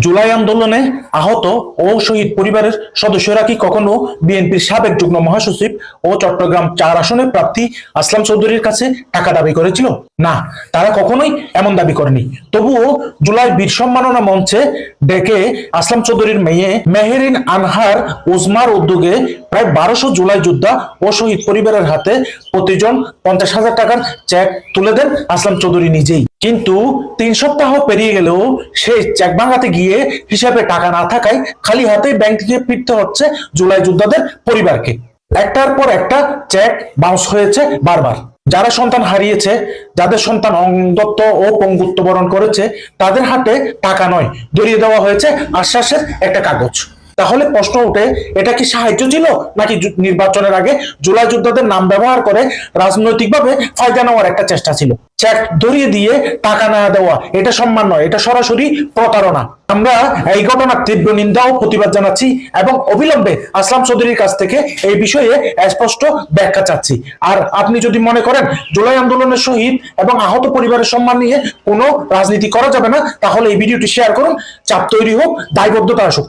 জুলাই আন্দোলনে আহত ও শহীদ পরিবারের সদস্যরা কি কখনো বিএনপির সাবেক যুগ্ম মহাসচিব ও চট্টগ্রাম ৪ আসনের প্রার্থী আসলাম চৌধুরীর কাছে টাকা দাবি করেছিল? না, তারা কখনোই এমন দাবি করেনি। তবুও জুলাই বীর সম্মাননা মঞ্চে ডেকে আসলাম চৌধুরীর মেয়ে মেহেরিন আনহার উজমার উদ্যোগে প্রায় ১২০০ জুলাই যোদ্ধা ও শহীদ পরিবারের হাতে প্রতিজন ৫০,০০০ টাকার চেক তুলে দেন আসলাম চৌধুরী নিজেই। কিন্তু ৩ সপ্তাহ পেরিয়ে গেলেও সেই চেক ভাঙাতে গিয়ে হিসাবে টাকা না থাকায় খালি হাতে ব্যাংক থেকে ফিরতে হচ্ছে জুলাই যোদ্ধাদের পরিবারকে। একটার পর একটা চেক বাউন্স হয়েছে বারবার। যারা সন্তান হারিয়েছে, যাদের সন্তান অন্ধত্ব ও পঙ্গুত্ব বরণ করেছে, তাদের হাতে টাকা নয়, ধরিয়ে দেওয়া হয়েছে আশ্বাসের একটা কাগজ। তাহলে প্রশ্ন ওঠে, এটা কি সাহায্য ছিল, নাকি নির্বাচনের আগে জুলাই যোদ্ধাদের নাম ব্যবহার করে রাজনৈতিকভাবে ফায়দা নেওয়ার একটা চেষ্টা ছিল? চেক ধরিয়ে দিয়ে টাকা না দেওয়া এটা সম্মান নয়, এটা সরাসরি প্রতারণা। আমরা এই ঘটনার তীব্র নিন্দা ও প্রতিবাদ জানাচ্ছি এবং অবিলম্বে আসলাম চৌধুরীর কাছ থেকে এই বিষয়ে স্পষ্ট ব্যাখ্যা চাচ্ছি। আর আপনি যদি মনে করেন জুলাই আন্দোলনের শহীদ এবং আহত পরিবারের সম্মান নিয়ে কোনো রাজনীতি করা যাবে না, তাহলে এই ভিডিওটি শেয়ার করুন, চাপ তৈরি হোক, দায়বদ্ধতা আসুক।